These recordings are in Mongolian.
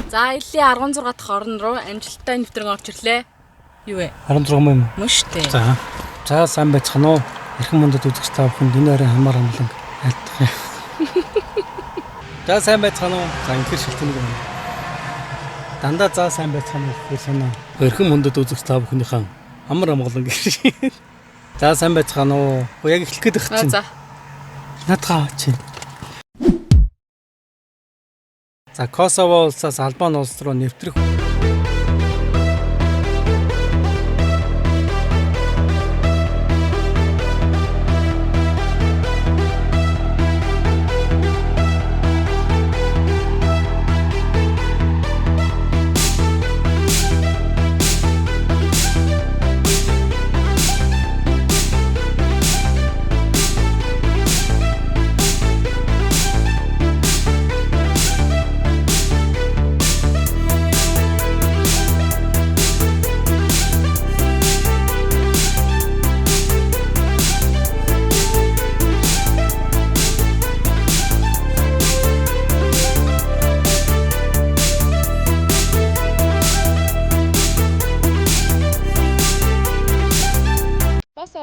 За илийн 16 дахь орон руу амжилттай нэвтрэн орж ирлээ. Юу вэ? 16 мөн. Мөн шүү дээ. За сайн байцгаана уу? Эрхэм мөндөд үзэгч та бүхэнд энэ өрөө хамаар амлан айлтгах юм. За сайн байцгаана уу? За инхээр шилтэнэг юм. Дандаа за сайн байцгаана уу гэх санаа. Эрхэм мөндөд үзэгч та бүхнийхэн амар амгалан гэх. За сайн байцгаана уу? Яг эхлэх гээд байх чинь. За. Натгаа чинь. За Косово улсаас Албани улс руу нэвтрэх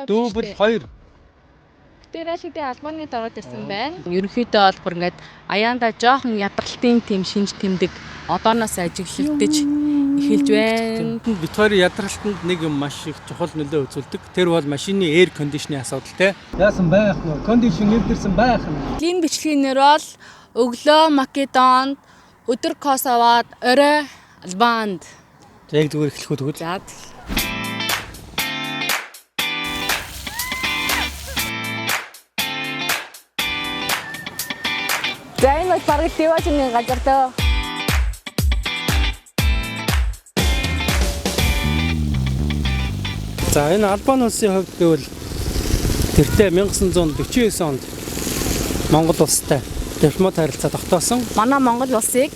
дүүбэл 2 Тэрэлхийдээ Албанид ороод ирсэн байна. Ерөнхийдөө бол бүр ингээд аяанда жоохон ядралтын тийм шинж тэмдэг одооноос ажиглагдаж эхэлж байна. Бид хоёр ядралтанд нэг юм маш их чухал нөлөө үзүүлдэг. Тэр бол машины эйр кондишны асуудал те. Яасан байх нь кондишн эвдэрсэн байх нь. Энэ бичлэгээр бол өглөө Македонд, өдөр Косовод, орой Албанд. За яг зүгээр эхлэх үү тэгвэл. За. За энэ бол бараг Диважны газар дөө. За энэ Албани улсын хувьд гэвэл тэртээ 1949 онд Монгол улстай дипломат харилцаа тогтоосон. Манай Монгол улсыг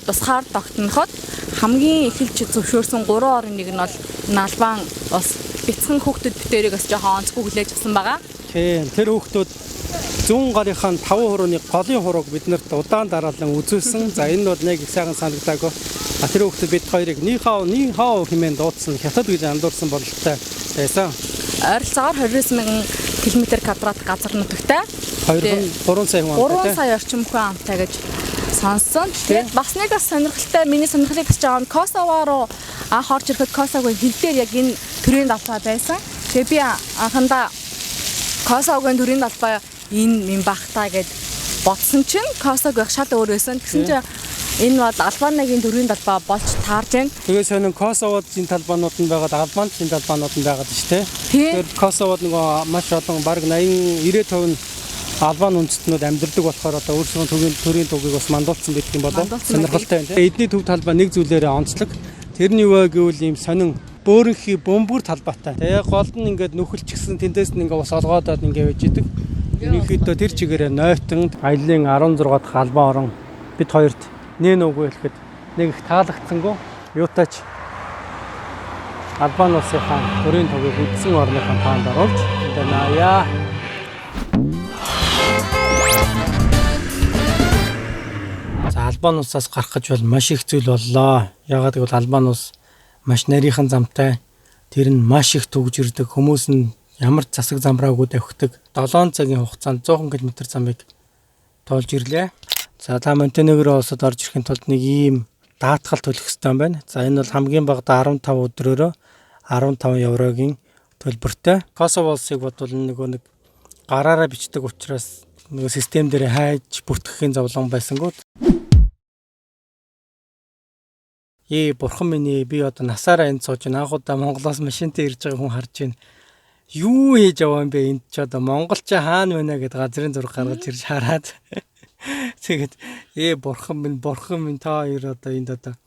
тусгаар тогтноход хамгийн эхэлж зөвшөөрсөн 3 орны нэг нь бол Албан улс. Бяцхан хүүхдүүд битэрийг бас жоохон онцгүй хүлээж авсан байгаа. Тийм тэр хүүхдүүд зүүн гарынхаа 5% голын хурууг биднэрт удаан дараалан үзүүлсэн. За энэ бол нэг их сайхан санагдаагүй. Тэр хүүхдүүд бид хоёрыг нихао хэмээн дуудсан. Хятад гэж андуурсан бололтой байсан. Ойролцоогоор 29,000 км² газар нутагтай. 3 сая хүн амтай. 3 сая орчим хүн амтай гэж сонссон. Тэгээд бас нэг бас сонирхолтой миний сонирхлыг татж байгаа нь Косово руу анх орж ирэхэд Косовогийн хил дээр яг энэ төрийн далбай байсан. Тэгээд би анхандаа Косовогийн төрийн далбай энэ юм бахтаа гэд бодсон чинь Косово шал өөр байсан. Тэгсэн чинь энэ бол Албаныгийн төрийн талбай болж таарж байна. Тэгээ сонин Косовод энэ талбаанууд нь байгаад Албанд энэ талбаанууд нь байгаад шүү дээ. Тэгэхээр Косовод нөгөө маш олон бараг 80-90% нь Албан үндэстнүүд амьдардаг болохоор одоо өөрсдөө төрийн төвийг бас мандуулсан байдаг юм болоо. Сонирхолтой байна. Эдний төв талбай нэг зүйлээрээ онцлог. Тэрний юу гэвэл ийм сонин бөөрөнхий бөмбөр талбайтай. Тэгээ гол нь ингээд нөхөлчихсэн тэндээс нь ингээд ус олгоодод ингээд байж идэг. Ерөнхийдөө тэр чигээрээ нойтон аялын 16 дахь албан орон бид хоёрт нэн үгүй хэлэхэд нэг их таалагдсангүй. Юутаач Албани улсынхаа төрийн төвийг үдсэн орныхаа таанд оруулж энэ наяа. За Албани улсаас гарах гэж бол маш их зүйл боллоо. Ягаад гэвэл Албани улс маш нарийнхан замтай. Тэр нь маш их төгж ирдэг. Хүмүүс нь ямар засаг замраагүй давхдаг 7 цагийн хугацаанд 100 км замыг тоолж ирлээ. За та Монтенегро улсад орж ирэхин тулд нэг ийм даатгал төлөх ёстой юм байна. За энэ бол хамгийн багадаа 15 өдрөөрөө 15 еврогийн төлбөртэй. Косово улсыг бодвол нэг гараараа бичдэг учраас нэг систем дээр хайж бүртгэхийн зовлон байсангүй. Бурхан минь би одоо насаараа энд сууж байна. Анхудаа Монголоос машинтай ирж байгаа хүн харж байна. Юу хийж яваа юм бэ энд ч одоо монголч хаана байна гэдэг газрын зураг гаргаж ирж хараад тэгээд бурхан минь та хоёр одоо энд одоо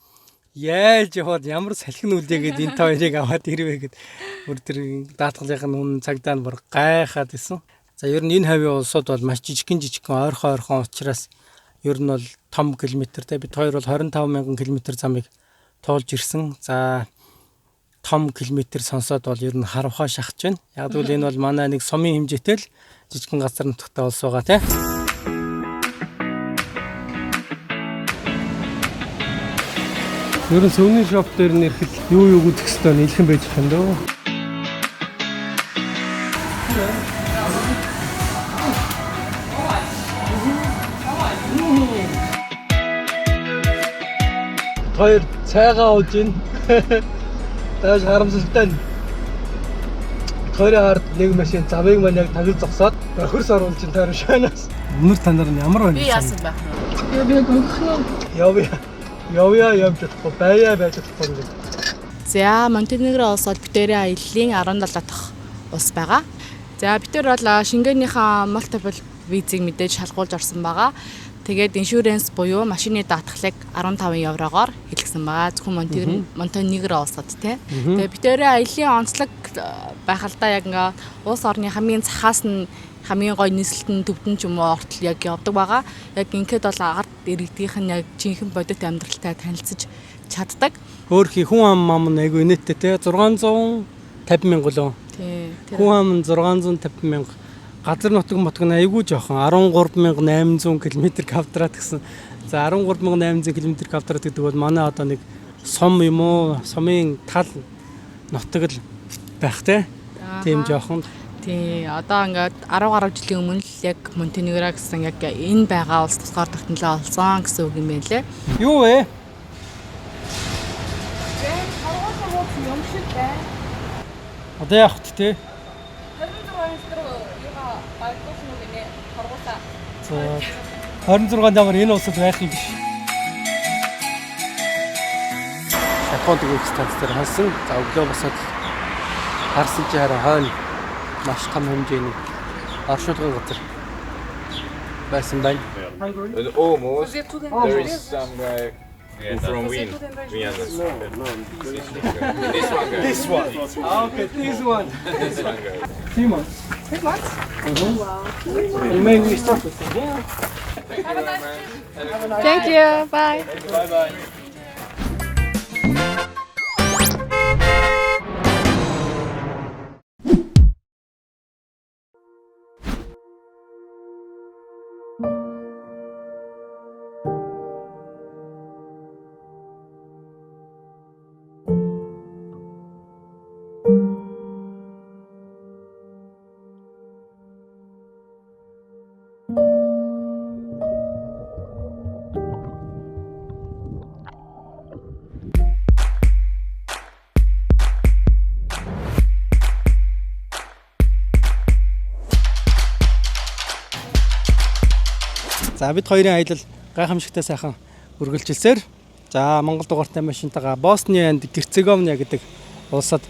яаж яваад ямар салхин үлдээгээд энэ та хоёрыг аваад ирвэ гэд бүр тэр даатгалынхын хүн цагдаа нь бүр гайхаад исэн. За ер нь энэ хавийн улсууд бол маш жижигхэн ойрхон учраас ер нь бол том километртэй бид хоёр бол 25,000 км замыг тоолж ирсэн. За том километр сонсоод бол ер нь харавхаа шахаж байна. Яг л энэ бол манай нэг сумын хэмжээтэй л жижигхэн газар нутагтай улс байгаа тийм. Ер нь souvenir shop дээр нэрхэд юу үзэх хэвээр нийлхэн байж байгаа юм дөө. Хоёр цайгаа ууж ийн. Тааш харамсалтай нь. Хоёрын ард нэг машин завыг маань яг тагил зогсоод хөрс оруулж ин таарш шанаас. Өнөр та нар нь ямар байна? Би яасан байх вэ? Би гонхно. Явъя явж чадахгүй байя байж чадахгүй юм. За Монтенегро улсад битэрийн аяллаа 17 дахь улс байгаа. За битэр бол Шенгенийнхаа multiple визийг мэдээж шалгуулж орсон байгаа. Тэгээд иншүрэнс буюу машины даатгалыг 15 еврогоор хэлгэсэн байгаа. Зөвхөн Монтенегро улсад тий. Тэгээд битэрийн аяллаа онцлог байх л да яг ингээ улс орны хамгийн цахаас нь хамгийн гоё нийслэлтэн төвдөн ч юм уу ортол яг явдаг байгаа. Яг ингээд бол ард иргэдийнх нь яг жинхэнэ бодит амьдралтай танилцж чаддаг. Өөрхий хүн ам айгүй нэттэй те 650 мянга лөө. Тий. Хүн ам 650 мянга. Газар нутаг мотог нь айгүй жоохон 13800 км квадрат гэсэн. За 13800 км квадрат гэдэг бол манай одоо нэг сум юм уу? Сумын тал нутаг л байх те. Тийм жоохон. Тий, одоо ингээд 10 гаруй жилийн өмнө л яг Монтенегро гэсэн яг энэ байгаа улс тусгаар тогтнолоо олсон гэсэн үг юм байна лээ. Юу вэ? Юм шиг бай. Одоо яах вэ те? 26 өдөр юугаа байгуулсан үг нэ хоргуулаа. За 26 давар энэ улсад байх юм биш. Японд гэх станц дээр хасан. За өглөө босоод харсан чи хараа хойно маш том хэмжээний оршуулгын газар байсан байна. Almost. There is some guy from Wien. This one. Okay, this one. This one guy. 3 months. 3 months? Wow. Maybe we start with it. Yeah. Thank you. Bye. Bye bye. За бид хоёрын аялал гайхамшигтай сайхан үргэлжилсээр за Монгол дугаартай машинтайгаа Босни and Герцеговина гэдэг улсад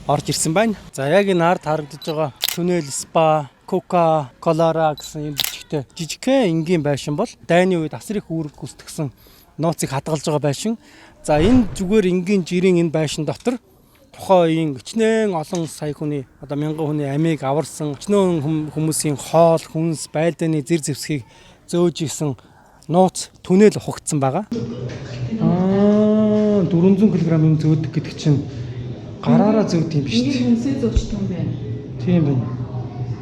орж ирсэн байна. За яг энэ ард харагдаж байгаа түнэл, спа, кока, колора гэсэн юм бичгтэй жижигхэн энгийн байшин бол дайны үед асар их үүрэг гүйцэтгсэн нууцыг хадгалж байгаа байшин. За энэ зүгээр энгийн жирийн энэ байшин дотор тухайн үеийн өчнөө олон сая хүний одоо мянган хүний амийг аварсан өчнөө хүмүүсийн хоол, хүнс, байлдааны зэр зэвсгийг зөөж исэн нууц түнэл хугацсан байгаа. 400 кг юм зөөдөг гэдэг чинь гараараа зөөд юм биш үү? Ингээд хүнсээ зөөчтэй юм байна. Тийм байна.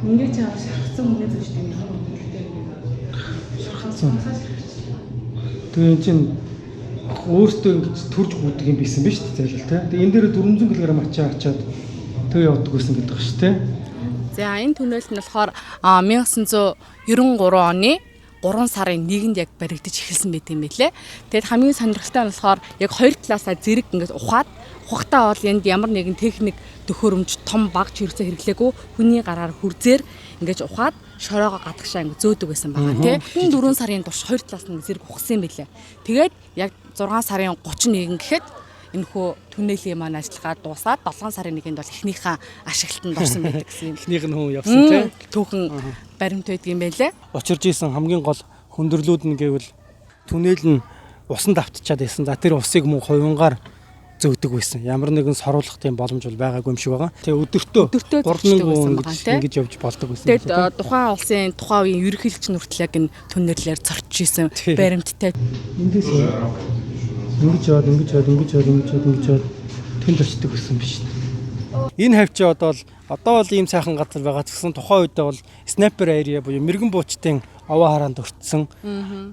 Ингээд чаа шахацсан хүнээ зөөчтэй юм байна. Шахацсан. Тэгээ энэ чинь өөртөө ингэж төрж гүйдэг юм байсан биз дээ зайлшгүй тий. Тэгээ энэ дээр 400 кг ачаад тэг явдаг байсан гэдэг ба шүү тий. За энэ түнэлт нь болохоор 1993 оны 3 сарын 1-нд яг баригдаж эхэлсэн байт юм байлээ. Тэгэд хамгийн сонирхолтой нь болохоор яг хоёр талаасаа зэрэг ингээд ухахтаа бол энд ямар нэгэн техник төхөөрөмж том баг чирэгцээ хэрэглээгүй хүний гараар хүрзээр ингээд ухаад шороогоо гадагшаа ингээд зөөдөг байсан байгаа тийм. 4 сарын турш хоёр талаас нь зэрэг ухсан юм байлээ. Тэгээд яг 6 сарын 31 гэхэд энэхүү түнэлийн маань ажиллагаа дуусаад 7 сарын 1-нд бол эхнийхээ ашиглалтанд орсон байдаг гэсэн юм. Эхнийх нь хүн явсан тий. Түүхэн баримт байдаг юм байлээ. Учирж исэн хамгийн гол хүндрэлүүд нь гэвэл түнэл нь усанд автчихад байсан. За тэр усыг мөн хувингаар зөөдөг байсан. Ямар нэгэн соруулах тийм боломж бол байгаагүй юм шиг байгаа. Тэгээ өдөртөө 3 ингэж явж болдог байсан. Тэгээд тухайн улсын тухайн үеийн ерөнхийлөгч нүртэл яг энэ түнэрлэлээр зорчж исэн баримттай. Эндээс ингэж яад тэнд очдөг байсан биш үү? Энэ хавь чи одоо бол ийм сайхан газар байгаа ч гэсэн тухайн үедээ бол снайпер area буюу мэрэгэн буучтын овоо хараанд өртсөн.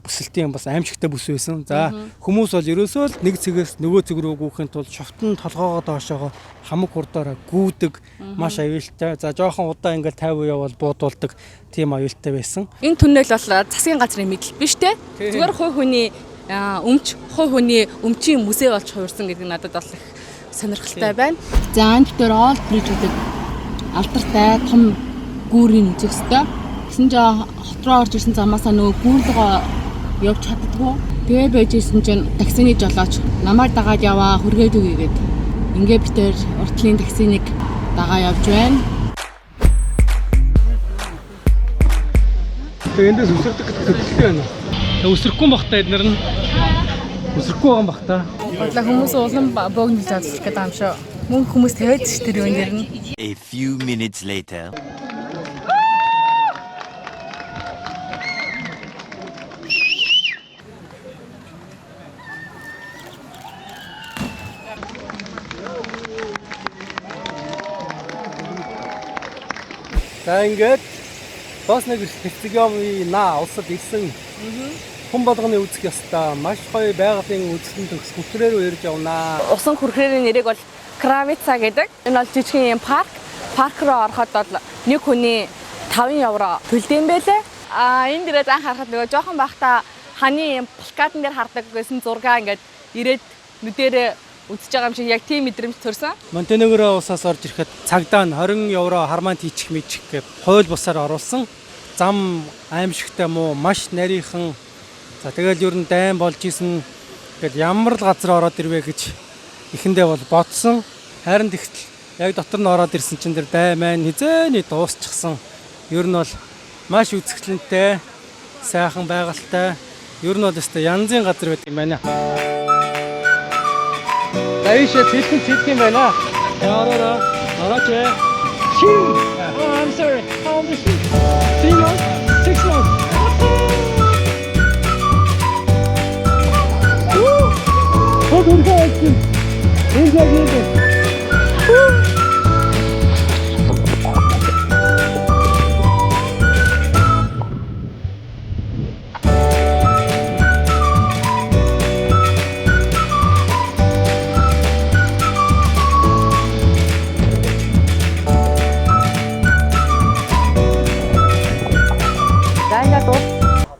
Бүсэлтийн бас аимшигтай бүс байсан. За хүмүүс бол ерөөсөө л нэг цэгээс нөгөө цэг рүү гүйхийн тулд шовтон толгоогоо доошоогоо хамаг хурдаараа гүйдэг маш аюултай. За жоохон удаан ингээл 50 явбал буудуулдаг тийм аюултай байсан. Энэ түнэл бол засгийн газрын мэдл биш те. Зүгээр хувь хүний хувь хүний өмчийн музей болж хувирсан гэдэг нь надад бол их сонирхолтой байна. За энэ дээр Old Bridge гэдэг алдартай том гүүрийн үзэх ёстой. Гэсэн чинь хот руу орж ирсэн замаасаа нөгөө гүүрлэгөө явж чаддгүй. Тэгээ байжсэн чинь таксины жолооч намайг дагаад яваа хүргээд үгүй гээд ингээ битээр уртлын таксиныг дагаа явж байна. Тэгээ эндээс үсэрдэг гэдэг төлөвлөлттэй байна. Үсрэхгүй бахтай эднэр нь. Үсрэхгүй байгаа бахтай. Бодлоо хүмүүс улам богино зарлах гэдэг юм шүү. Мөн хүмүүс тавиад ч тэр юм дээр нь. A few minutes later. За ингээд бас нэг Хэцэгёмын улсад ирсэн хүн болгоны үзэх ёстой маш гоё байгалийн үзлэн төгс хүрхрээр ирж явнаа. Усан хүрхрээрийн нэрийг бол Кравица гэдэг. Энэ бол жижигхэн юм парк. Парк руу ороход бол нэг хүний 5 евро төлдөм байлээ. Энэ дээрээ зан харахад нөгөө жоохон байхдаа ханы юм плакатн дээр хардаг гэсэн зургаа ингээд ирээд нүдэрээ үзэж байгаа юм шиг яг тийм мэдрэмж төрсөн. Монтенегро улсаас орж ирэхэд цагдаа нь 20 евро хармаан тийчих мэчих гэж хууль бусаар оруулсан. Зам аимшигтай муу маш нарийнхан. За тэгэл ер нь дайн болж исэн гэд ямар л газар ороод ирвэ гэж эхэндээ бол бодсон. Харин тэгтэл яг дотор нь ороод ирсэн чинь тэр дайн маань хизээний дуусчихсан. Ер нь бол маш үзэсгэлэнтэй, сайхан байгальтай. Ер нь бол өстой янзын газар байдаг юм байна. Даишээ цэлхэн байна. Орооч. Oh, I'm sorry. How old is she? 3 months? 6 months? Woo! Enjoy.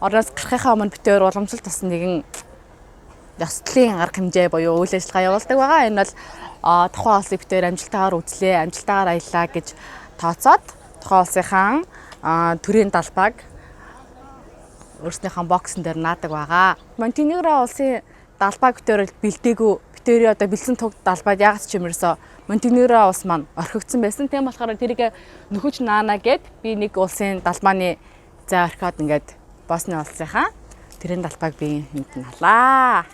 Ороос гарахынхаа өмнө битээр уламжлалт тасан нэгэн ёслолын арга хэмжээ буюу үйл ажиллагаа явуулдаг байгаа. Энэ бол тухайн улсыг битээр амжилтаар үзлээ, амжилтаар аяллаа гэж тооцоод тухайн улсынхаа төрийн далбааг өөрснийхөө боксын дээр наадаг байгаа. Монтенегро улсын далбааг битээр бэлдээгүй, битээр одоо бэлсэн туг далбаад ягц ч юмэрсөө Монтенегро улс маань орхигдсон байсан. Тийм болохоор тэрийг нөхөж наана гэд би нэг улсын далбааны зай орхиод ингээд Босны улсынхаа тэрэн далбааг би энд налаа.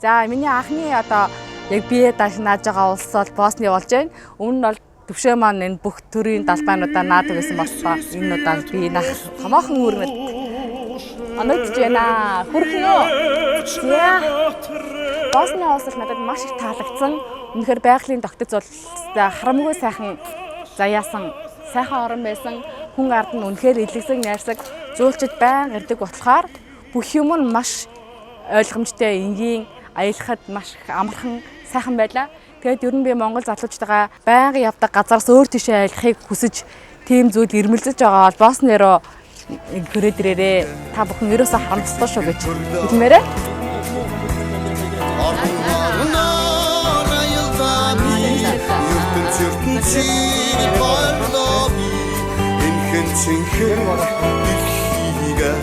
За миний анхны одоо яг бие дааш нааж байгаа улс бол Босны болж байна. Өмнө нь бол төвшөө маань энэ бүх төрийн далбаануудаа наадаг гэсэн болсоо энэ удаа би нах томоохон үрмэд оногдож байна. Хүрхнөө. Босны улс надад маш их таалагдсан. Үнэхээр байгалийн тогтц бол харамгүй сайхан заяасан, сайхан орон байсан. Хүн ард нь үнэхээр илгэсэн найрсаг зөөлчд байн ирдэг болохоор бүх юм нь маш ойлгомжтой, энгийн, аялахад маш амархан, сайхан байлаа. Тэгээд ер нь би Монгол залуучтайгаа байнга явдаг газараас өөр тийшээ аялахыг хүсэж тийм зүйл ирмэлзэж байгаа бол Босны руу хүрээд ирээрээ. Та бүхэн ерөөсөө харамсахгүй шүү гэж хэлмээрээ.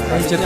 Амжилт